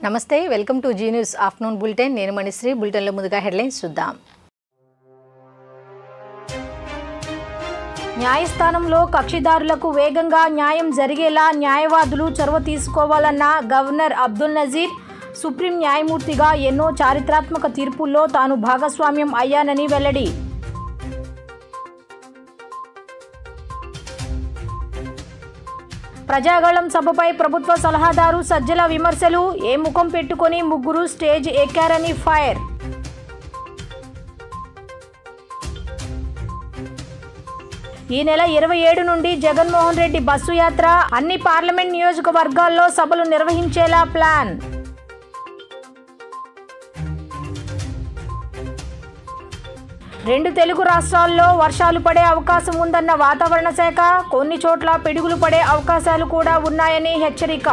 నమస్తే, welcome to Zee News afternoon bulletin. నేను మణిశ్రీ. బులెటిన్లో ముందుగా హెడ్లైన్స్ చూద్దాం. న్యాయస్థానంలో కక్షిదారులకు వేగంగా న్యాయం జరిగేలా న్యాయవాదులు చొరవ తీసుకోవాలన్న గవర్నర్ అబ్దుల్ నజీర్. సుప్రీం న్యాయమూర్తిగా ఎన్నో చారిత్రాత్మక తీర్పుల్లో తాను భాగస్వామ్యం అయ్యానని వెల్లడి. ప్రజాగళం సభపై ప్రభుత్వ సలహాదారు సజ్జల విమర్శలు. ఏ ముఖం పెట్టుకొని ముగ్గురు స్టేజ్ ఎక్కారని ఫైర్. ఈ నెల 27 నుండి జగన్మోహన్ రెడ్డి బస్సు యాత్ర. అన్ని పార్లమెంట్ నియోజకవర్గాల్లో సభలు నిర్వహించేలా ప్లాన్. రెండు తెలుగు రాష్ట్రాల్లో వర్షాలు పడే అవకాశం ఉందన్న వాతావరణ శాఖ. కొన్ని చోట్ల పిడుగులు పడే అవకాశాలు కూడా ఉన్నాయని హెచ్చరిక.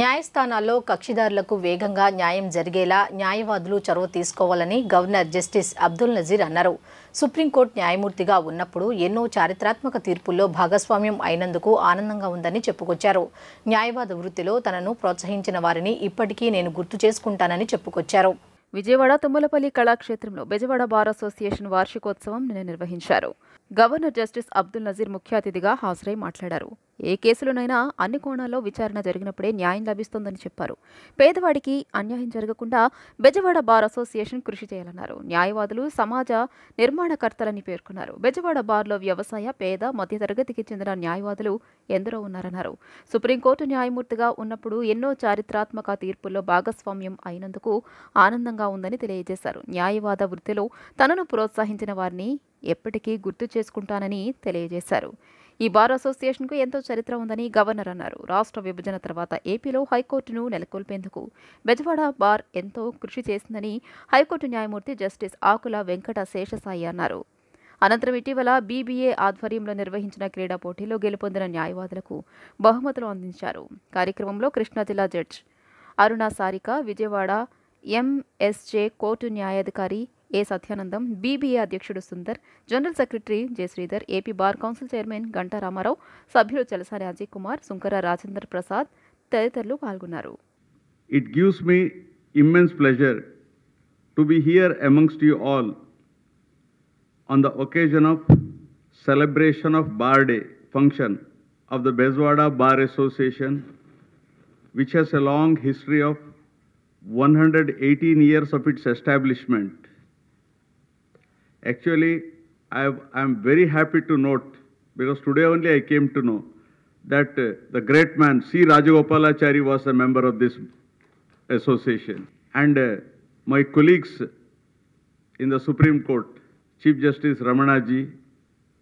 న్యాయస్థానాల్లో కక్షిదారులకు వేగంగా న్యాయం జరిగేలా న్యాయవాదులు చొరవ తీసుకోవాలని గవర్నర్ జస్టిస్ అబ్దుల్ నజీర్ అన్నారు. సుప్రీంకోర్టు న్యాయమూర్తిగా ఉన్నప్పుడు ఎన్నో చారిత్రాత్మక తీర్పుల్లో భాగస్వామ్యం అయినందుకు ఆనందంగా ఉందని చెప్పుకొచ్చారు. న్యాయవాద వృత్తిలో తనను ప్రోత్సహించిన వారిని ఇప్పటికీ నేను గుర్తు చేసుకుంటానని చెప్పుకొచ్చారు. విజయవాడ తుమ్మలపల్లి కళాక్షేత్రంలో బెజవాడ బార్ అసోసియేషన్ వార్షికోత్సవం నిన్న నిర్వహించారు. గవర్నర్ జస్టిస్ అబ్దుల్ నజీర్ ముఖ్య అతిథిగా హాజరై మాట్లాడారు. ఏ కేసులోనైనా అన్ని కోణాల్లో విచారణ జరిగినప్పుడే న్యాయం లభిస్తుందని చెప్పారు. పేదవాడికి అన్యాయం జరగకుండా బెజవాడ బార్ అసోసియేషన్ కృషి చేయాలన్నారు. న్యాయవాదులు సమాజ నిర్మాణకర్తలని పేర్కొన్నారు. బెజవాడ బార్లో వ్యవసాయ, పేద, మధ్యతరగతికి చెందిన న్యాయవాదులు ఎందరో ఉన్నారన్నారు. సుప్రీంకోర్టు న్యాయమూర్తిగా ఉన్నప్పుడు ఎన్నో చారిత్రాత్మక తీర్పుల్లో భాగస్వామ్యం అయినందుకు ఆనందంగా ఉందని తెలియజేశారు. న్యాయవాద వృత్తిలో తనను ప్రోత్సహించిన వారిని ఎప్పటికీ గుర్తు చేసుకుంటానని తెలియజేశారు. ఈ బార్ అసోసియేషన్కు ఎంతో చరిత్ర ఉందని గవర్నర్ అన్నారు. రాష్ట్ర విభజన తర్వాత ఏపీలో హైకోర్టును నెలకొల్పేందుకు బెజవాడ బార్ ఎంతో కృషి చేసిందని హైకోర్టు న్యాయమూర్తి జస్టిస్ ఆకుల వెంకట శేషసాయి అన్నారు. అనంతరం ఇటీవల బీబీఏ ఆధ్వర్యంలో నిర్వహించిన క్రీడా పోటీలో గెలుపొందిన న్యాయవాదులకు బహుమతులు అందించారు. కార్యక్రమంలో కృష్ణా జిల్లా judge Aruna Sarika, Vijayawada MSJ court న్యాయాధికారి ఏ సత్యానందం, బీబీఏ అధ్యక్షుడు Sundar, general secretary J Sridhar, AP bar council chairman Ganta Ramarao, సభ్యులు చలసాని అజయ్ కుమార్, సుంకర రాజేంద్ర ప్రసాద్ తదితరులు పాల్గొన్నారు. It gives me immense pleasure to be here amongst you all on the occasion of celebration of Bar Day function of the Bezwada Bar Association, which has a long history of 118 years of its establishment. Actually, I am very happy to note, because today only I came to know that the great man C. Rajagopalachari was a member of this association. And my colleagues in the Supreme Court, Chief Justice Ramanaji,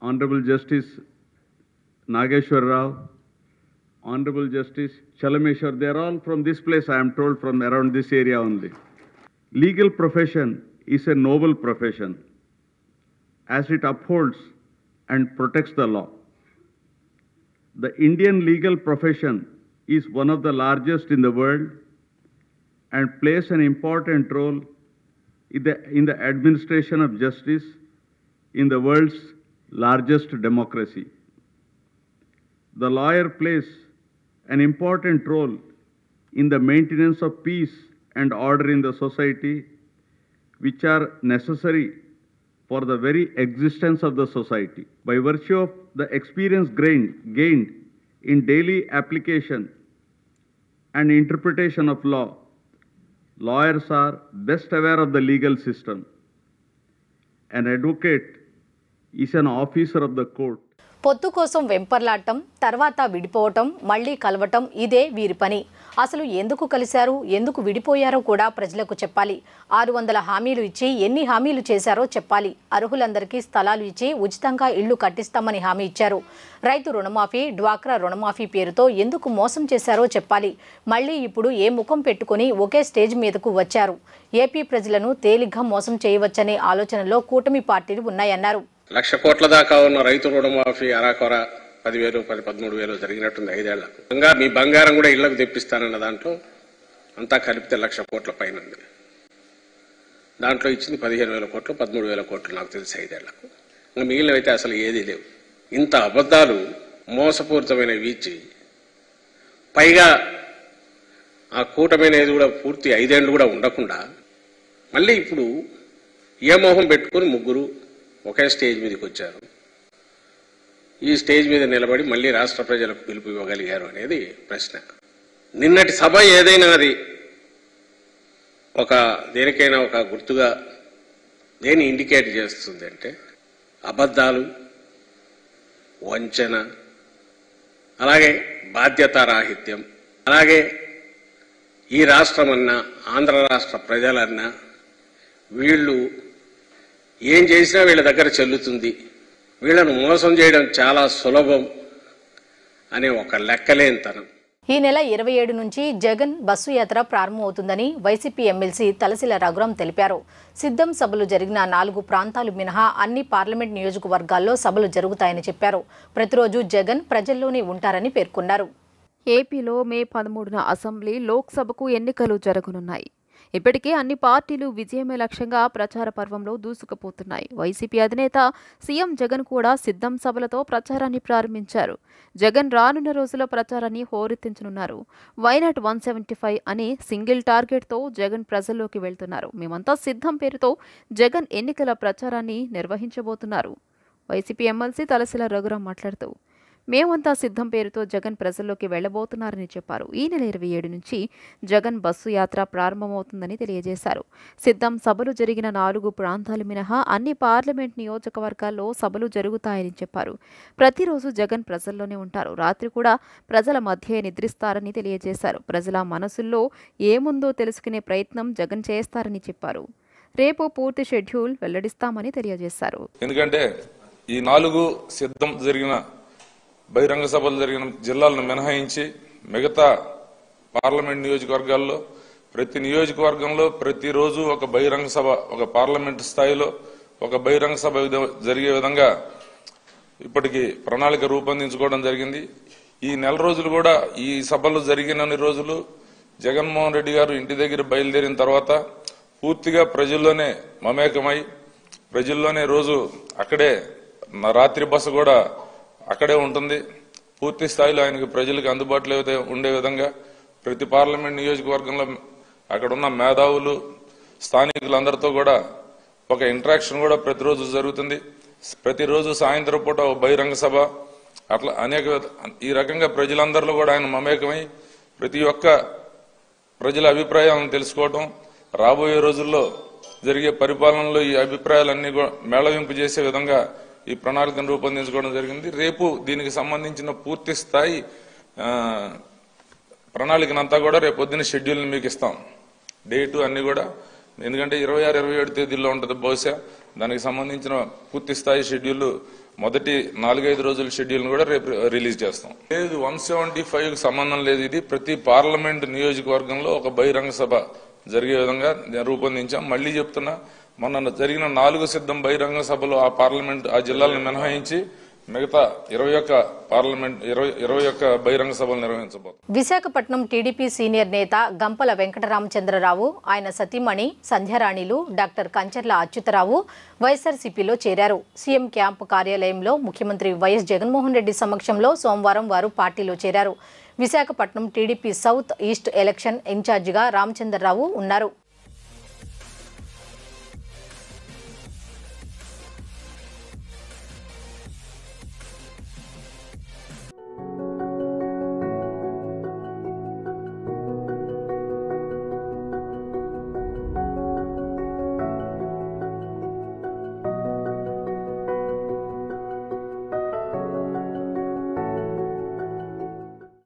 Honorable Justice Nageshwar Rao, Honorable Justice Chalameshwar, they are all from this place, I am told, from around this area only. Legal profession is a noble profession, as it upholds and protects the law. The Indian legal profession is one of the largest in the world and plays an important role in the administration of justice in the world's largest democracy. The lawyer plays an important role in the maintenance of peace and order in the society, which are necessary for the very existence of the society. By virtue of the experience gained in daily application and interpretation of law, lawyers are best aware of the legal system. An advocate is an officer of the court. పొత్తు కోసం వెంపర్లాటం, తర్వాత విడిపోవటం, మళ్లీ కలవటం, ఇదే వీరి పని. అసలు ఎందుకు కలిశారు, ఎందుకు విడిపోయారో కూడా ప్రజలకు చెప్పాలి. 600 హామీలు ఇచ్చి ఎన్ని హామీలు చేశారో చెప్పాలి. అర్హులందరికీ స్థలాలు ఇచ్చి ఉచితంగా ఇళ్లు కట్టిస్తామని హామీ ఇచ్చారు. రైతు రుణమాఫీ, డ్వాక్రా రుణమాఫీ పేరుతో ఎందుకు మోసం చేశారో చెప్పాలి. మళ్లీ ఇప్పుడు ఏ ముఖం పెట్టుకుని ఒకే స్టేజ్ మీదకు వచ్చారు. ఏపీ ప్రజలను తేలిగ్గా మోసం చేయవచ్చనే ఆలోచనలో కూటమి పార్టీలు ఉన్నాయన్నారు. 1,00,000 కోట్ల దాకా ఉన్న రైతు రుణమాఫీ అరాకొర 10,000, 13,000 జరిగినట్టుంది 5 ఏళ్లకు. మీ బంగారం కూడా ఇళ్లకు తెప్పిస్తానన్న దాంట్లో అంతా కలిపితే 1,00,000 కోట్ల పైన ఉంది. దాంట్లో ఇచ్చింది 15,000 కోట్లు, 13,000 కోట్లు నాకు తెలిసి 5 ఏళ్లకు. ఇంకా మిగిలినవైతే అసలు ఏదీ లేవు. ఇంత అబద్ధాలు, మోసపూరితమైనవి ఇచ్చి పైగా ఆ కూటమి అనేది కూడా పూర్తి 5 ఏళ్ళు కూడా ఉండకుండా మళ్ళీ ఇప్పుడు ఏ మోహం పెట్టుకుని ముగ్గురు ఒకే స్టేజ్ మీదకి వచ్చారు. ఈ స్టేజ్ మీద నిలబడి మళ్ళీ రాష్ట్ర ప్రజలకు పిలుపు ఇవ్వగలిగారు అనేది ప్రశ్న. నిన్నటి సభ ఏదైనా అది దేనికైనా ఒక గుర్తుగా దేని ఇండికేట్ చేస్తుంది అంటే అబద్ధాలు, వంచన, అలాగే బాధ్యతారాహిత్యం, అలాగే ఈ రాష్ట్రమన్నా ఆంధ్ర రాష్ట్ర ప్రజలన్నా వీళ్ళు ఏం చేసినా వీళ్ళ దగ్గర చెల్లుతుంది, వీళ్ళను మోసం చేయడం చాలా సులభం అనే ఒక లెక్కలేనితనం. ఈ నెల 27 నుంచి జగన్ బస్సు యాత్ర ప్రారంభమవుతుందని వైసీపీ ఎమ్మెల్సీ తలసిల రఘురాం తెలిపారు. సిద్ధం సభలు జరిగిన 4 ప్రాంతాలు మినహా అన్ని పార్లమెంట్ నియోజకవర్గాల్లో సభలు జరుగుతాయని చెప్పారు. ప్రతిరోజు జగన్ ప్రజల్లోనే ఉంటారని పేర్కొన్నారు. ఏపీలో మే 13న అసెంబ్లీ, లోక్సభకు ఎన్నికలు జరగనున్నాయి. ఇప్పటికే అన్ని పార్టీలు విజయమే లక్ష్యంగా ప్రచార పర్వంలో దూసుకుపోతున్నాయి. వైసీపీ అధినేత సీఎం జగన్ కూడా సిద్ధం సభలతో ప్రచారాన్ని ప్రారంభించారు. జగన్ రానున్న రోజుల్లో ప్రచారాన్ని హోరెత్తించనున్నారు. వైనాట్ 175 అని సింగిల్ టార్గెట్తో జగన్ ప్రజల్లోకి వెళ్తున్నారు. మేమంతా సిద్ధం పేరుతో జగన్ ఎన్నికల ప్రచారాన్ని నిర్వహించబోతున్నారు. వైసీపీ ఎమ్మెల్సీ తలసిల రఘురాం మాట్లాడుతూ, మేమంతా సిద్ధం పేరుతో జగన్ ప్రజల్లోకి వెళ్లబోతున్నారని చెప్పారు. ఈ నెల 27 నుంచి జగన్ బస్సు యాత్ర ప్రారంభమవుతుందని తెలియజేశారు. సిద్ధం సభలు జరిగిన 4 ప్రాంతాలు మినహా అన్ని పార్లమెంట్ నియోజకవర్గాల్లో సభలు జరుగుతాయని చెప్పారు. ప్రతిరోజు జగన్ ప్రజల్లోనే ఉంటారు. రాత్రి కూడా ప్రజల మధ్య నిద్రిస్తారని తెలియజేశారు. ప్రజల మనసుల్లో ఏముందో తెలుసుకునే ప్రయత్నం జగన్ చేస్తారని చెప్పారు. రేపు పూర్తి షెడ్యూల్ వెల్లడిస్తామని తెలియజేశారు. ఎందుకంటే ఈ 4 సిద్ధం జరిగిన బహిరంగ సభలు జరిగిన జిల్లాలను మినహాయించి మిగతా పార్లమెంట్ నియోజకవర్గాల్లో ప్రతి నియోజకవర్గంలో ప్రతిరోజు ఒక బహిరంగ సభ, ఒక పార్లమెంట్ స్థాయిలో ఒక బహిరంగ సభ జరిగే విధంగా ఇప్పటికి ప్రణాళిక రూపొందించుకోవడం జరిగింది. ఈ నెల రోజులు కూడా ఈ సభలు జరిగినన్ని రోజులు జగన్మోహన్ రెడ్డి గారు ఇంటి దగ్గర బయలుదేరిన తర్వాత పూర్తిగా ప్రజల్లోనే మమేకమై ప్రజల్లోనే రోజు అక్కడే రాత్రి బస కూడా అక్కడే ఉంటుంది. పూర్తి స్థాయిలో ఆయనకు ప్రజలకు అందుబాటులో ఉండే విధంగా ప్రతి పార్లమెంట్ నియోజకవర్గంలో అక్కడ ఉన్న మేధావులు, స్థానికులందరితో కూడా ఒక ఇంటరాక్షన్ కూడా ప్రతిరోజు జరుగుతుంది. ప్రతిరోజు సాయంత్రం పూట బహిరంగ సభ, అట్లా ఈ రకంగా ప్రజలందరిలో కూడా ఆయన మమేకమై ప్రతి ఒక్క ప్రజల అభిప్రాయాలను తెలుసుకోవటం, రాబోయే రోజుల్లో జరిగే పరిపాలనలో ఈ అభిప్రాయాలన్నీ మేళవింపు చేసే విధంగా ఈ ప్రణాళికను రూపొందించుకోవడం జరిగింది. రేపు దీనికి సంబంధించిన పూర్తి స్థాయి ప్రణాళికనంతా కూడా రేపు పొద్దున్న షెడ్యూల్ని మీకు ఇస్తాం. డేటు అన్ని కూడా, ఎందుకంటే 26, 27 తేదీల్లో ఉంటుంది బహుశా. దానికి సంబంధించిన పూర్తి స్థాయి షెడ్యూల్ మొదటి 4-5 రోజుల షెడ్యూల్ని కూడా రేపు రిలీజ్ చేస్తాం. లేదు 175కి సంబంధం లేదు. ఇది ప్రతి పార్లమెంట్ నియోజకవర్గంలో ఒక బహిరంగ సభ జరిగే విధంగా రూపొందించాం. మళ్లీ చెప్తున్నా, మొన్న జరిగిన 4 సిద్ధం బహిరంగ సభలు ఆ జిల్లాలను మినహాయించి మిగతా 21 బహిరంగ సభలు నిర్వహించబోతున్నారు. విశాఖపట్నం టీడీపీ సీనియర్ నేత గంపల వెంకటరామచంద్రరావు, ఆయన సతీమణి సంధ్యారాణిలు డాక్టర్ కంచర్ల అచ్యుతరావు వైఎస్ఆర్సీపీలో చేరారు. సీఎం క్యాంపు కార్యాలయంలో ముఖ్యమంత్రి వైఎస్ జగన్మోహన్ రెడ్డి సమక్షంలో సోమవారం వారు పార్టీలో చేరారు. Visakhapatnam TDP south east election ఇన్ఛార్జిగా రామచంద్రరావు ఉన్నారు.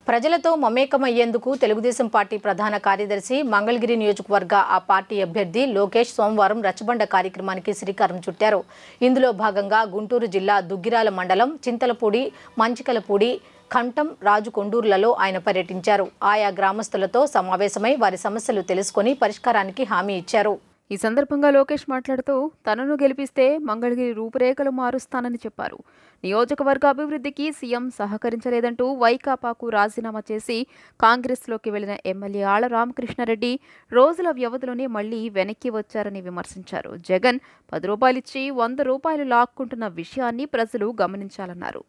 ప్రజలతో మమేకమయ్యేందుకు తెలుగుదేశం పార్టీ ప్రధాన కార్యదర్శి, మంగళగిరి నియోజకవర్గ ఆ పార్టీ అభ్యర్థి లోకేష్ సోమవారం రచ్చబండ కార్యక్రమానికి శ్రీకారం చుట్టారు. ఇందులో భాగంగా గుంటూరు జిల్లా దుగ్గిరాల మండలం చింతలపూడి, మంచికలపూడి, కంఠం, రాజుకొండూరులలో ఆయన పర్యటించారు. ఆయా గ్రామస్తులతో సమావేశమై వారి సమస్యలు తెలుసుకుని పరిష్కారానికి హామీ ఇచ్చారు. ఈ సందర్భంగా లోకేష్ మాట్లాడుతూ, తనను గెలిపిస్తే మంగళగిరి రూపురేఖలు మారుస్తానని చెప్పారు. నియోజకవర్గ అభివృద్ధికి సీఎం సహకరించలేదంటూ వైకాపాకు రాజీనామా చేసి కాంగ్రెస్లోకి వెళ్లిన ఎమ్మెల్యే ఆళ్ల రామకృష్ణారెడ్డి రోజుల వ్యవధిలోనే మళ్లీ వెనక్కి వచ్చారని విమర్శించారు. జగన్ 10 రూపాయలిచ్చి 100 రూపాయలు లాక్కుంటున్న విషయాన్ని ప్రజలు గమనించాలన్నారు.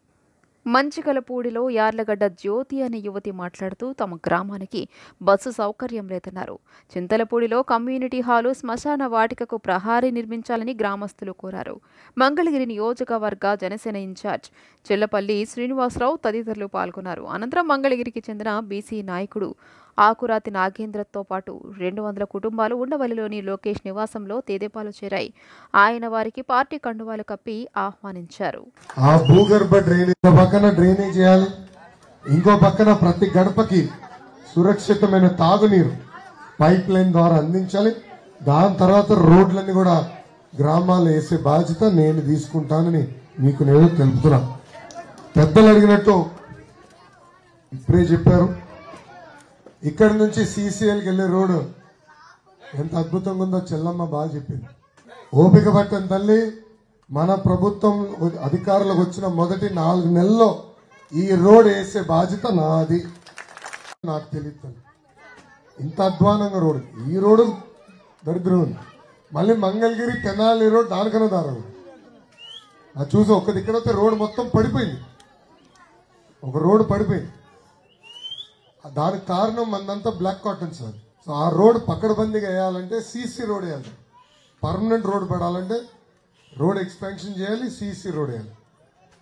మంచికలపూడిలో యార్లగడ్డ జ్యోతి అనే యువతి మాట్లాడుతూ తమ గ్రామానికి బస్సు సౌకర్యం లేదన్నారు. చింతలపూడిలో కమ్యూనిటీ హాలు, శ్మశాన వాటికకు ప్రహారీ నిర్మించాలని గ్రామస్తులు కోరారు. మంగళగిరి నియోజకవర్గ జనసేన ఇన్ఛార్జ్ చెల్లపల్లి శ్రీనివాసరావు తదితరులు పాల్గొన్నారు. అనంతరం మంగళగిరికి చెందిన బీసీ నాయకుడు ఆకురాతి నాగేంద్రతో పాటు 200 కుటుంబాలు ఉండవల్లిలోని లోకేష్ నివాసంలో తేదేపాలు చేరాయి. ఆయన వారికి పార్టీ కండువాలు కప్పి ఆహ్వానించారు. ఆ భూగర్భ డ్రైనేజ్ పక్కన డ్రైనేజ్ చేయాలి, ఇంకో పక్కన ప్రతి గడపకి సురక్షితమైన తాగునీరు పైప్ లైన్ ద్వారా అందించాలి. దాని తర్వాత రోడ్లన్నీ కూడా గ్రామాల్లో వేసే బాధ్యత నేను తీసుకుంటానని మీకు నేను తెలుపుతున్నా. పెద్దలు అడిగినట్టు ఇప్పుడే చెప్పారు, ఇక్కడ నుంచి CCLకి వెళ్లే రోడ్డు ఎంత అద్భుతంగా ఉందో చెల్లమ్మ బాగా చెప్పింది. ఓపిక పట్టని తల్లి, మన ప్రభుత్వం అధికారులకు వచ్చిన మొదటి 4 నెలల్లో ఈ రోడ్ వేసే బాధ్యత నాది. నాకు తెలియదు ఇంత అధ్వానంగా రోడ్డు, ఈ రోడ్డు దరిద్రం ఉంది. మళ్ళీ మంగళగిరి తెనాలి రోడ్ దానికన్నా దారం. అది చూసి ఒక్క దిక్కడైతే రోడ్డు మొత్తం పడిపోయింది, ఒక రోడ్డు పడిపోయింది. దానికి కారణం మందంతా బ్లాక్ కాటన్ సార్. సో ఆ రోడ్ పక్కడబందీగా వేయాలంటే CC రోడ్ వేయాలి, పర్మనెంట్ రోడ్ పడాలంటే రోడ్ ఎక్స్పాన్షన్ చేయాలి, CC రోడ్ వేయాలి.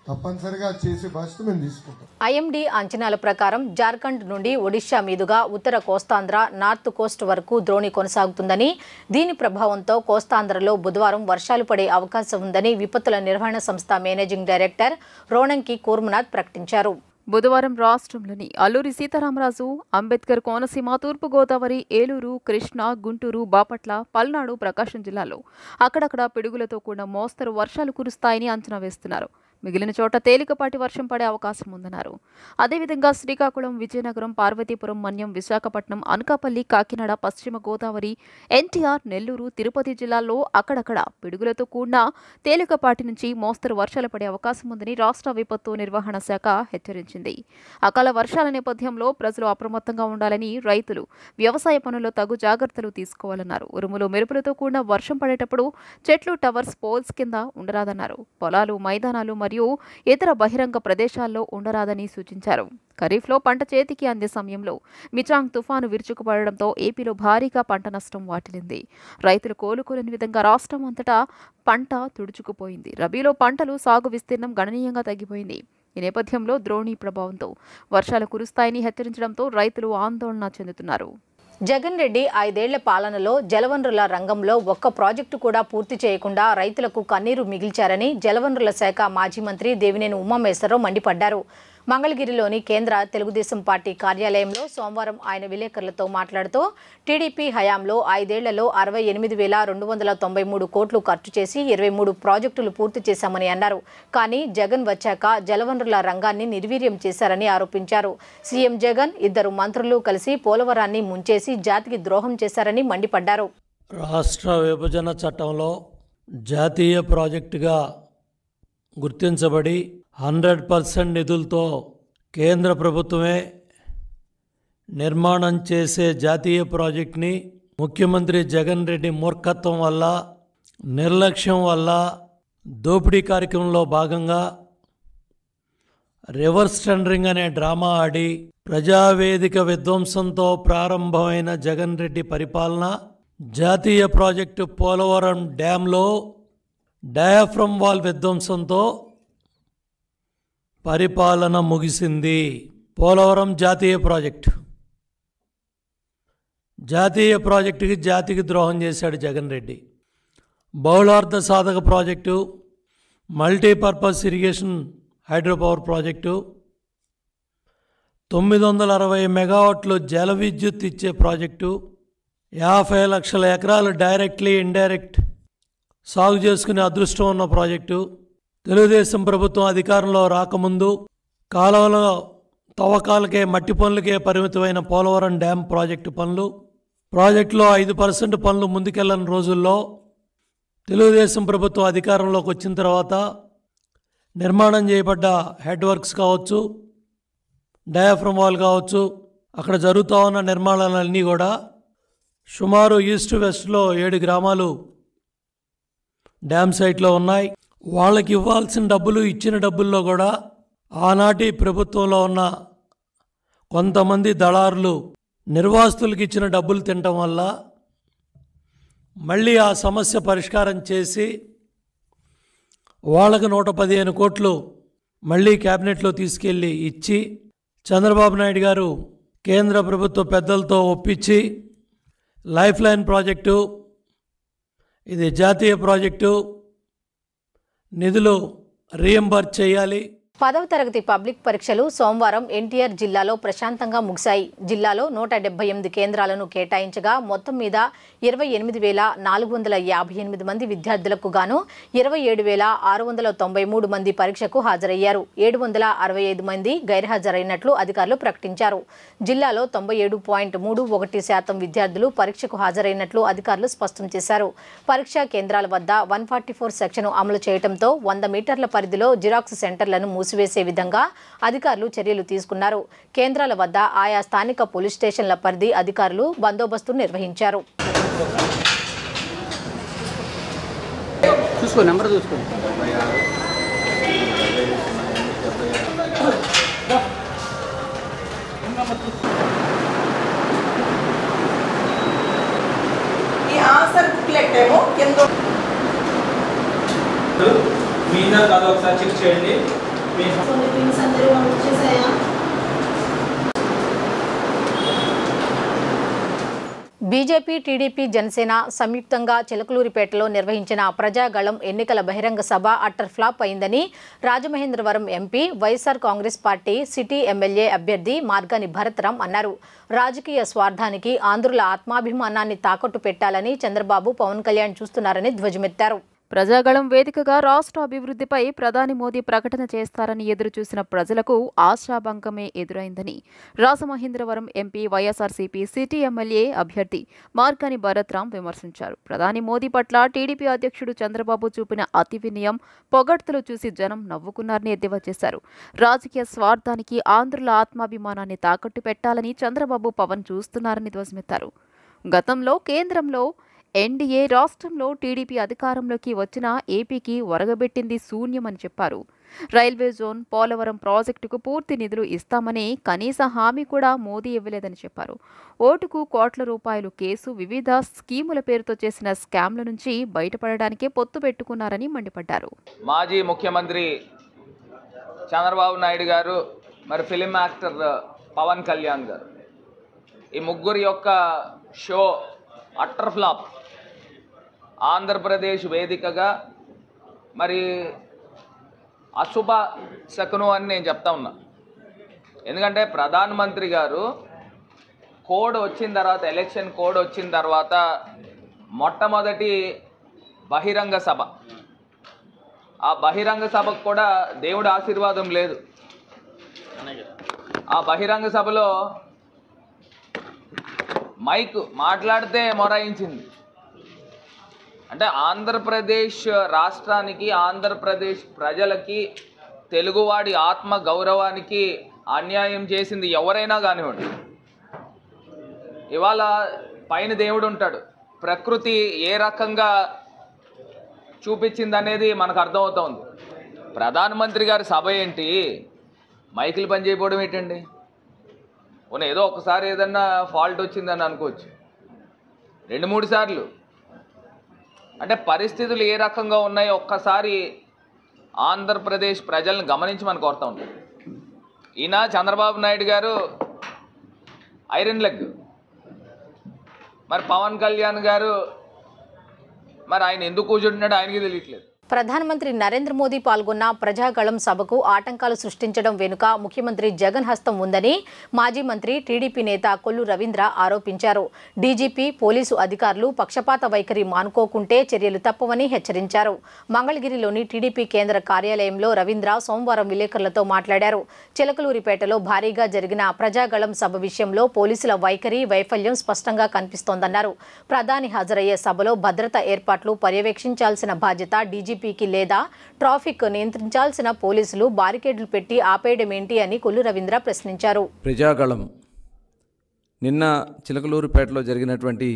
తప్పనిసరిగా చేసే బాధ్యత మేము తీసుకుంటాం. IMD అంచనాల ప్రకారం జార్ఖండ్ నుండి ఒడిషా మీదుగా ఉత్తర కోస్తాంధ్ర, నార్త్ కోస్ట్ వరకు ద్రోణి కొనసాగుతుందని, దీని ప్రభావంతో కోస్తాంధ్రలో బుధవారం వర్షాలు పడే అవకాశం ఉందని విపత్తుల నిర్వహణ సంస్థ మేనేజింగ్ డైరెక్టర్ రోణంకి కూర్మనాథ్ ప్రకటించారు. బుధవారం రాష్ట్రంలోని అల్లూరి సీతారామరాజు, అంబేద్కర్ కోనసీమ, తూర్పుగోదావరి, ఏలూరు, కృష్ణా, గుంటూరు, బాపట్ల, పల్నాడు, ప్రకాశం జిల్లాలో అక్కడక్కడ పిడుగులతో కూడిన మోస్తరు వర్షాలు కురుస్తాయని అంచనా వేస్తున్నారు. మిగిలిన చోట తేలికపాటి వర్షం పడే అవకాశం ఉందన్నారు. అదేవిధంగా శ్రీకాకుళం, విజయనగరం, పార్వతీపురం, మన్యం, విశాఖపట్నం, అనకాపల్లి, కాకినాడ, పశ్చిమ గోదావరి, NTR, నెల్లూరు, తిరుపతి జిల్లాల్లో అక్కడక్కడ పిడుగులతో కూడిన తేలికపాటి నుంచి మోస్తరు వర్షాలు పడే అవకాశం ఉందని రాష్ట్ర విపత్తు నిర్వహణ శాఖ హెచ్చరించింది. అకాల వర్షాల నేపథ్యంలో ప్రజలు అప్రమత్తంగా ఉండాలని, రైతులు వ్యవసాయ పనుల్లో తగు జాగ్రత్తలు తీసుకోవాలన్నారు. ఉరుములు, మెరుపులతో కూడిన వర్షం పడేటప్పుడు చెట్లు, టవర్స్, పోల్స్ కింద ఉండరాదన్నారు. పొలాలు, మైదానాలు మరియు ఇతర బహిరంగ ప్రదేశాల్లో ఉండరాదని సూచించారు. ఖరీఫ్లో పంట చేతికి అందే సమయంలో మిచాంగ్ తుఫాను విరుచుకుపడడంతో ఏపీలో భారీగా పంట నష్టం వాటిల్లింది. రైతులు కోలుకోలేని విధంగా రాష్ట్రం అంతటా పంట తుడుచుకుపోయింది. రబీలో పంటలు సాగు విస్తీర్ణం గణనీయంగా తగ్గిపోయింది. ఈ నేపథ్యంలో ద్రోణి ప్రభావంతో వర్షాలు కురుస్తాయని హెచ్చరించడంతో రైతులు ఆందోళన చెందుతున్నారు. జగన్ రెడ్డి 5 ఏళ్ల పాలనలో జలవనరుల రంగంలో ఒక్క ప్రాజెక్టు కూడా పూర్తి చేయకుండా రైతులకు కన్నీరు మిగిల్చారని జలవనరుల శాఖ మాజీ మంత్రి దేవినేని ఉమామహేశ్వరరావు మండిపడ్డారు. మంగళగిరిలోని కేంద్ర తెలుగుదేశం పార్టీ కార్యాలయంలో సోమవారం ఆయన విలేకరులతో మాట్లాడుతూ టీడీపీ హయాంలో 5 ఏళ్లలో 68,293 కోట్లు ఖర్చు చేసి 23 ప్రాజెక్టులు పూర్తి చేశామని అన్నారు. కానీ జగన్ వచ్చాక జలవనరుల రంగాన్ని నిర్వీర్యం చేశారని ఆరోపించారు. సీఎం జగన్, 2 మంత్రులు కలిసి పోలవరాన్ని ముంచేసి జాతికి ద్రోహం చేశారని మండిపడ్డారు. రాష్ట్ర విభజన చట్టంలో జాతీయ ప్రాజెక్టుగా గుర్తించబడి 100% నిధులతో కేంద్ర ప్రభుత్వమే నిర్మాణం చేసే జాతీయ ప్రాజెక్ట్ని ముఖ్యమంత్రి జగన్ రెడ్డి మూర్ఖత్వం వల్ల, నిర్లక్ష్యం వల్ల, దోపిడీ కార్యక్రమంలో భాగంగా రివర్స్ టెండరింగ్ అనే డ్రామా ఆడి ప్రజావేదిక విధ్వంసంతో ప్రారంభమైన జగన్ రెడ్డి పరిపాలన జాతీయ ప్రాజెక్టు పోలవరం డ్యాంలో డయాఫ్రమ్ వాల్ విధ్వంసంతో పరిపాలన ముగిసింది. పోలవరం జాతీయ ప్రాజెక్టుకి జాతికి ద్రోహం చేశాడు జగన్ రెడ్డి. బహుళార్థ సాధక project, multipurpose irrigation hydro power project, 960 మెగావాట్లు జల విద్యుత్ ఇచ్చే ప్రాజెక్టు, 50 లక్షల ఎకరాలు డైరెక్ట్లీ ఇండైరెక్ట్ సాగు చేసుకునే అదృష్టం ఉన్న ప్రాజెక్టు. తెలుగుదేశం ప్రభుత్వం అధికారంలో రాకముందు కాలువల తవ్వకాలకే, మట్టి పనులకే పరిమితమైన పోలవరం డ్యాం ప్రాజెక్టులో 5% పనులు ముందుకెళ్లని రోజుల్లో తెలుగుదేశం ప్రభుత్వం అధికారంలోకి వచ్చిన తర్వాత నిర్మాణం చేయబడ్డ హెడ్ వర్క్స్ కావచ్చు, డయాఫ్రమ్ వాల్ కావచ్చు, అక్కడ జరుగుతూ ఉన్న నిర్మాణాలన్నీ కూడా సుమారు ఈస్ట్ వెస్ట్లో 7 గ్రామాలు డ్యామ్ సైట్లో ఉన్నాయి. వాళ్ళకి ఇవ్వాల్సిన డబ్బులు, ఇచ్చిన డబ్బుల్లో కూడా ఆనాటి ప్రభుత్వంలో ఉన్న కొంతమంది దళారులు నిర్వాసితులకు ఇచ్చిన డబ్బులు తినటం వల్ల మళ్ళీ ఆ సమస్య పరిష్కారం చేసి వాళ్ళకు 115 కోట్లు మళ్ళీ క్యాబినెట్లో తీసుకెళ్ళి ఇచ్చి చంద్రబాబు నాయుడు గారు కేంద్ర ప్రభుత్వ పెద్దలతో ఒప్పించి లైఫ్ లైన్ ప్రాజెక్టు, ఇది జాతీయ ప్రాజెక్టు, నిధులు రీఎంబర్స్ చేయాలి. 10వ తరగతి పబ్లిక్ పరీక్షలు సోమవారం ఎన్టీఆర్ జిల్లాలో ప్రశాంతంగా ముగిశాయి. జిల్లాలో 178 కేంద్రాలను కేటాయించగా మొత్తం మీద 28,458 మంది విద్యార్థులకు గాను 27,693 మంది పరీక్షకు హాజరయ్యారు. 765 మంది గైర్హాజరైనట్లు అధికారులు ప్రకటించారు. జిల్లాలో 97.31% విద్యార్థులు పరీక్షకు హాజరైనట్లు అధికారులు స్పష్టం చేశారు. పరీక్షా కేంద్రాల వద్ద 144 సెక్షన్ అమలు చేయడంతో 100 మీటర్ల పరిధిలో జిరాక్స్ సెంటర్లను మూసివేసే విధంగా అధికారులు చర్యలు తీసుకున్నారు. కేంద్రాల వద్ద ఆయా స్థానిక పోలీస్ స్టేషన్ల పరిధి అధికారులు బందోబస్తు నిర్వహించారు. బీజేపీ, టీడీపీ, జనసేన సంయుక్తంగా చిలకలూరిపేటలో నిర్వహించిన ప్రజాగళం ఎన్నికల బహిరంగ సభ అట్టర్ ఫ్లాప్ అయిందని Rajamahendravaram MP, YSR Congress party city MLA అభ్యర్థి మార్గాని భరత్రాం అన్నారు. రాజకీయ స్వార్థానికి ఆంధ్రుల ఆత్మాభిమానాన్ని తాకట్టు పెట్టాలని చంద్రబాబు, పవన్ కళ్యాణ్ చూస్తున్నారని ధ్వజమెత్తారు. ప్రజాగళం వేదికగా రాష్ట్ర అభివృద్ధిపై ప్రధాని మోదీ ప్రకటన చేస్తారని ఎదురుచూసిన ప్రజలకు ఆశాభంగమే ఎదురైందని Rajamahendravaram MP, YSRCP city MLA అభ్యర్థి మార్గాని భరత్రాం విమర్శించారు. ప్రధాని మోదీ పట్ల టీడీపీ అధ్యక్షుడు చంద్రబాబు చూపిన అతి వినయం, పొగడ్తలు చూసి జనం నవ్వుకున్నారని ఎద్దేవా చేశారు. రాజకీయ స్వార్థానికి ఆంధ్రుల ఆత్మాభిమానాన్ని తాకట్టు పెట్టాలని చంద్రబాబు, పవన్ చూస్తున్నారని ధ్వజమెత్తారు. గతంలో కేంద్రంలో ఎన్డీఏ, రాష్ట్రంలో టీడీపీ అధికారంలోకి వచ్చిన ఏపీకి ఒరగబెట్టింది శూన్యమని చెప్పారు. రైల్వే జోన్, పోలవరం ప్రాజెక్టుకు పూర్తి నిధులు ఇస్తామని కనీస హామీ కూడా మోదీ ఇవ్వలేదని చెప్పారు. ఓటుకు కోట్ల రూపాయలు కేసు, వివిధ స్కీముల పేరుతో చేసిన స్కామ్ల నుంచి బయటపడడానికే పొత్తు పెట్టుకున్నారని మండిపడ్డారు. మాజీ ముఖ్యమంత్రి చంద్రబాబు నాయుడు గారు, మరి ఫిలిం యాక్టర్ పవన్ కళ్యాణ్ గారు, ఈ ముగ్గురు యొక్క షో అట్టర్ ఫ్లాప్. ఆంధ్రప్రదేశ్ వేదికగా మరి అశుభ శకును అని నేను చెప్తా ఉన్నా. ఎందుకంటే ప్రధానమంత్రి గారు కోడ్ వచ్చిన తర్వాత, ఎలక్షన్ కోడ్ వచ్చిన తర్వాత మొట్టమొదటి బహిరంగ సభ, ఆ బహిరంగ సభకు కూడా దేవుడి ఆశీర్వాదం లేదు. ఆ బహిరంగ సభలో మైక్ మాట్లాడితే మొరాయించింది. అంటే ఆంధ్రప్రదేశ్ రాష్ట్రానికి, ఆంధ్రప్రదేశ్ ప్రజలకి, తెలుగువాడి ఆత్మ గౌరవానికి అన్యాయం చేసింది ఎవరైనా కానివ్వండి. ఇవాళ పైన దేవుడు ఉంటాడు, ప్రకృతి ఏ రకంగా చూపించిందనేది మనకు అర్థమవుతోంది. ప్రధానమంత్రి గారి సభ ఏంటి, మైకులు పనిచేయకపోవడం ఏంటండి? ఏదో ఒకసారి ఏదన్నా ఫాల్ట్ వచ్చిందని అనుకోవచ్చు, 2-3 సార్లు. అంటే పరిస్థితులు ఏ రకంగా ఉన్నాయో ఒక్కసారి ఆంధ్రప్రదేశ్ ప్రజలను గమనించి మనం కోరుతూ ఉంటాం. ఈయన చంద్రబాబు నాయుడు గారు ఐరన్ లెగ్, మరి పవన్ కళ్యాణ్ గారు మరి ఆయన ఎందుకు కూర్చుంటున్నాడో ఆయనకి తెలియట్లేదు. ప్రధానమంత్రి నరేంద్ర మోదీ పాల్గొన్న ప్రజాగళం సభకు ఆటంకాలు సృష్టించడం వెనుక ముఖ్యమంత్రి జగన్ హస్తం ఉందని మాజీ మంత్రి, టీడీపీ నేత కొల్లు రవీంద్ర ఆరోపించారు. డీజీపీ, పోలీసు అధికారులు పక్షపాత వైఖరి మానుకోకుంటే చర్యలు తప్పవని హెచ్చరించారు. మంగళగిరిలోని టీడీపీ కేంద్ర కార్యాలయంలో రవీంద్ర సోమవారం విలేకరులతో మాట్లాడారు. చిలకలూరిపేటలో భారీగా జరిగిన ప్రజాగళం సభ విషయంలో పోలీసుల వైఖరి, వైఫల్యం స్పష్టంగా కనిపిస్తోందన్నారు. ప్రధాని హాజరయ్యే సభలో భద్రతా ఏర్పాట్లు పర్యవేక్షించాల్సిన బాధ్యత డీజీపీకి లేదా ట్రాఫిక్ నియంత్రించాల్సిన పోలీసులు బారికేడ్లు పెట్టి ఆపేయడం ఏంటి అని కొల్లు రవీంద్ర ప్రశ్నించారు. ప్రజాగళం నిన్న చిలకలూరుపేటలో జరిగినటువంటి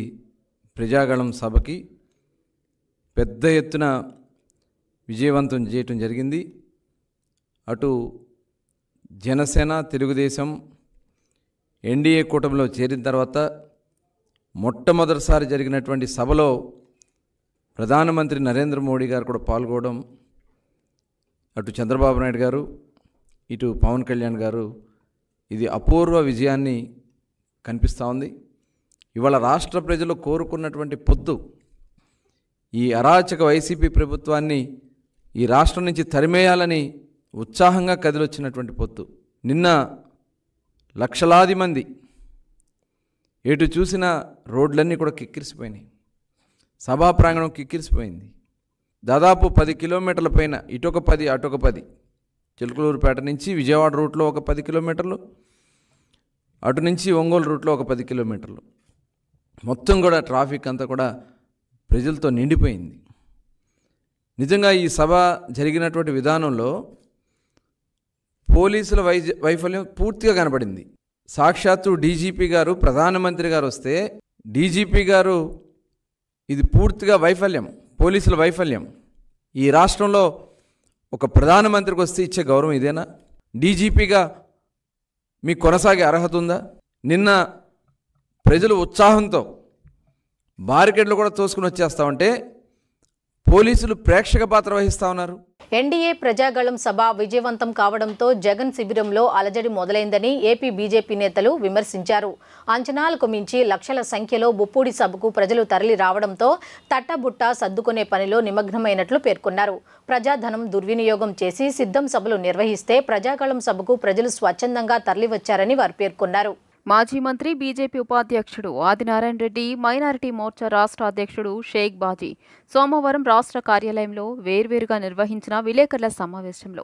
ప్రజాగళం సభకి పెద్ద ఎత్తున విజయవంతం చేయటం జరిగింది. అటు జనసేన తెలుగుదేశం ఎన్డీఏ కూటమిలో చేరిన తర్వాత మొట్టమొదటిసారి జరిగినటువంటి సభలో ప్రధానమంత్రి నరేంద్ర మోడీ గారు కూడా పాల్గొనడం, అటు చంద్రబాబు నాయుడు గారు ఇటు పవన్ కళ్యాణ్ గారు, ఇది అపూర్వ విజయాన్ని కనిపిస్తూ ఉంది. ఇవాళ రాష్ట్ర ప్రజలు కోరుకున్నటువంటి పొత్తు, ఈ అరాచక వైసీపీ ప్రభుత్వాన్ని ఈ రాష్ట్రం నుంచి తరిమేయాలని ఉత్సాహంగా కదిలొచ్చినటువంటి పొత్తు. నిన్న లక్షలాది మంది, ఎటు చూసినా రోడ్లన్నీ కూడా కిక్కిరిసిపోయినాయి, సభా ప్రాంగణం కిక్కిరిసిపోయింది. దాదాపు 10 కిలోమీటర్ల పైన, ఇటొక 10 అటొక 10, చిలకలూరుపేట నుంచి విజయవాడ రూట్లో ఒక 10 కిలోమీటర్లు, అటు నుంచి ఒంగోలు రూట్లో ఒక 10 కిలోమీటర్లు, మొత్తం కూడా ట్రాఫిక్ అంతా కూడా ప్రజలతో నిండిపోయింది. నిజంగా ఈ సభ జరిగినటువంటి విధానంలో పోలీసుల వైఫల్యం పూర్తిగా కనబడింది. సాక్షాత్తు డీజీపీ గారు, ప్రధానమంత్రి గారు వస్తే డీజీపీ గారు, ఇది పూర్తిగా వైఫల్యం, పోలీసుల వైఫల్యం. ఈ రాష్ట్రంలో ఒక ప్రధానమంత్రికి వస్తే ఇచ్చే గౌరవం ఇదేనా? డీజీపీగా మీకు కొనసాగే అర్హత ఉందా? నిన్న ప్రజలు ఉత్సాహంతో బారికేడ్లు కూడా తోసుకుని వచ్చేస్తామంటే పోలీసులు ప్రేక్షక పాత్ర వహిస్తూ ఉన్నారు. ఎన్డీఏ ప్రజాగళం సభ విజయవంతం కావడంతో జగన్ శిబిరంలో అలజడి మొదలైందని ఏపీ బీజేపీ నేతలు విమర్శించారు. అంచనాలకు మించి లక్షల సంఖ్యలో బొప్పూడి సభకు ప్రజలు తరలి రావడంతో తట్టబుట్ట సర్దుకునే పనిలో నిమగ్నమైనట్లు పేర్కొన్నారు. ప్రజాధనం దుర్వినియోగం చేసి సిద్ధం సభలు నిర్వహిస్తే ప్రజాగళం సభకు ప్రజలు స్వచ్ఛందంగా తరలివచ్చారని వారు పేర్కొన్నారు. మాజీ మంత్రి బీజేపీ ఉపాధ్యక్షుడు ఆదినారాయణ రెడ్డి, మైనారిటీ మోర్చా రాష్ట్ర అధ్యక్షుడు షేక్ బాజీ సోమవారం రాష్ట్ర కార్యాలయంలో వేర్వేరుగా నిర్వహించిన విలేకరుల సమావేశంలో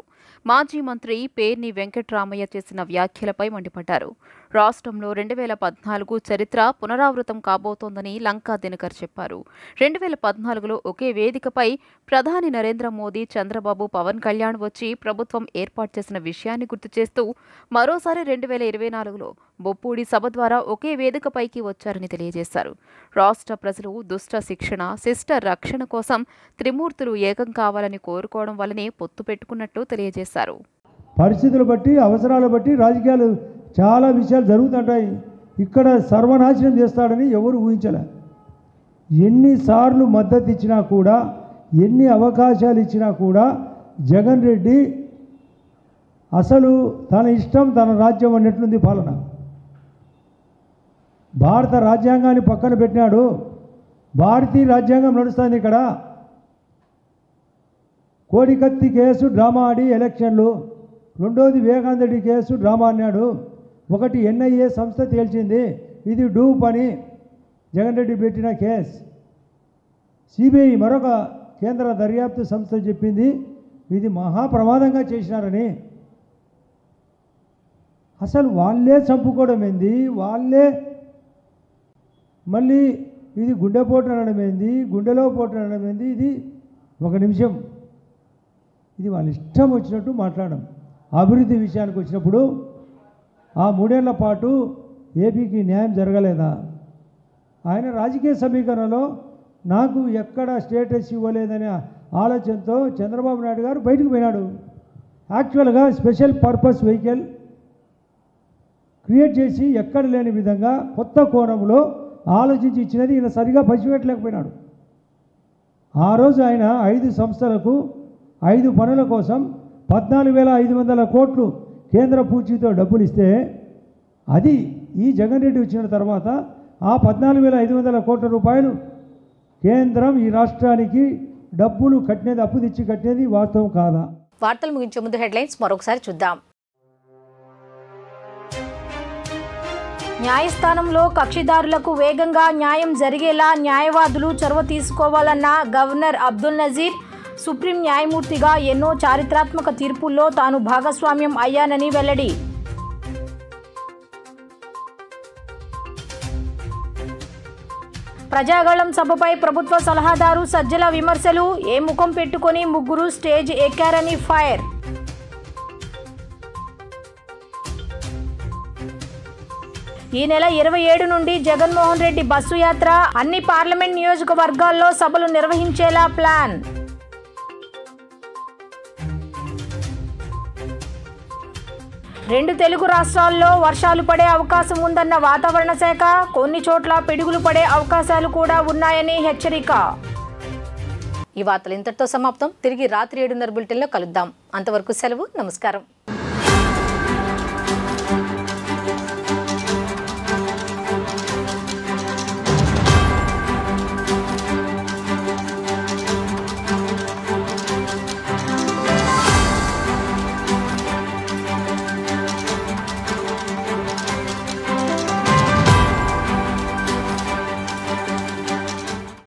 మాజీ మంత్రి పేర్ని వెంకట్రామయ్య చేసిన వ్యాఖ్యలపై మండిపడ్డారు. రాష్ట్రంలో 2014 చరిత్ర పునరావృతం కాబోతోందని లంకా దినకర్ చెప్పారు. 2014లో ఒకే వేదికపై ప్రధాని నరేంద్ర మోదీ, చంద్రబాబు, పవన్ కళ్యాణ్ వచ్చి ప్రభుత్వం ఏర్పాటు చేసిన విషయాన్ని గుర్తు చేస్తూ మరోసారి 2024లో బొప్పూడి సభ ద్వారా ఒకే వేదికపైకి వచ్చారని తెలియజేశారు. రాష్ట్ర ప్రజలు దుష్ట శిక్షణ, శిష్ట రక్షణ కోసం త్రిమూర్తులు ఏకం కావాలని కోరుకోవడం వల్లనే పొత్తు పెట్టుకున్నట్టు తెలియజేశారు. పరిస్థితులు బట్టి, అవసరాలు బట్టి రాజకీయాలు చాలా విషయాలు జరుగుతుంటాయి. ఇక్కడ సర్వనాశనం చేస్తాడని ఎవరు ఊహించలే. ఎన్నిసార్లు మద్దతు ఇచ్చినా కూడా, ఎన్ని అవకాశాలు ఇచ్చినా కూడా జగన్ రెడ్డి అసలు తన ఇష్టం, తన రాజ్యం అన్నట్లుంది పాలన. భారత రాజ్యాంగాన్ని పక్కన పెట్టినాడు. భారతీయ రాజ్యాంగం నడుస్తుంది ఇక్కడ. కోడికత్తి కేసు డ్రామా ఆడి ఎలక్షన్లు, రెండోది వివేకానంద కేసు డ్రామా అన్నాడు. ఒకటి ఎన్ఐఏ సంస్థ తేల్చింది ఇది డూప్ అని, జగన్ రెడ్డి పెట్టిన కేసు. సిబిఐ మరొక కేంద్ర దర్యాప్తు సంస్థ చెప్పింది ఇది మహాప్రమాదంగా చేసినారని. అసలు వాళ్ళే చంపుకోవడం ఏంది, వాళ్ళే మళ్ళీ ఇది గుండెపోటు అనడం ఏంది, గుండెలో పోటు అనడం ఏంది, ఇది ఒక నిమిషం, ఇది వాళ్ళ ఇష్టం వచ్చినట్టు మాట్లాడడం. అభివృద్ధి విషయానికి వచ్చినప్పుడు ఆ 3 ఏళ్ల పాటు ఏపీకి న్యాయం జరగలేదా? ఆయన రాజకీయ సమీకరణలో నాకు ఎక్కడ స్టేటస్ ఇవ్వలేదనే ఆలోచనతో చంద్రబాబు నాయుడు గారు బయటకు పోయినాడు. యాక్చువల్గా స్పెషల్ పర్పస్ వెహికల్ క్రియేట్ చేసి ఎక్కడ లేని విధంగా కొత్త కోణంలో ఆలోచించి ఇచ్చినది ఈయన సరిగా పసిపెట్టలేకపోయినాడు. ఆ రోజు ఆయన 5 సంస్థలకు 5 పనుల కోసం 14,500 కోట్లు కేంద్ర పూచీతో డబ్బులు ఇస్తే, అది ఈ జగన్ రెడ్డి వచ్చిన తర్వాత ఆ 14,500 కోట్ల రూపాయలు కేంద్రం ఈ రాష్ట్రానికి డబ్బులు కట్టినది, అప్పు తెచ్చి కట్టినది వాస్తవం కాదా? వార్తలు ముగించే ముందు హెడ్లైన్స్ మరొకసారి చూద్దాం. న్యాయస్థానంలో కక్షిదారులకు వేగంగా న్యాయం జరిగేలా న్యాయవాదులు చొరవ తీసుకోవాలన్న గవర్నర్ అబ్దుల్ నజీర్. సుప్రీం న్యాయమూర్తిగా ఎన్నో చారిత్రాత్మక తీర్పుల్లో తాను భాగస్వామ్యం అయ్యానని వెల్లడి. ప్రజాగళం సభపై ప్రభుత్వ సలహాదారు సజ్జల విమర్శలు. ఏ ముఖం పెట్టుకొని ముగ్గురు స్టేజ్ ఎక్కారని ఫైర్. ఈ నెల 27 నుండి జగన్మోహన్ రెడ్డి బస్సు యాత్ర. అన్ని పార్లమెంట్ నియోజకవర్గాల్లో సభలు నిర్వహించేలా ప్లాన్. 2 తెలుగు రాష్ట్రాల్లో వర్షాలు పడే అవకాశం ఉందన్న వాతావరణ శాఖ, కొన్ని చోట్ల పిడుగులు పడే అవకాశాలు కూడా ఉన్నాయని హెచ్చరిక. ఈ వార్తలు ఇంతటితో సమాప్తం. తిరిగి రాత్రి 7:30 బులెటిన్లో కలుద్దాం. అంతవరకు సెలవు. నమస్కారం.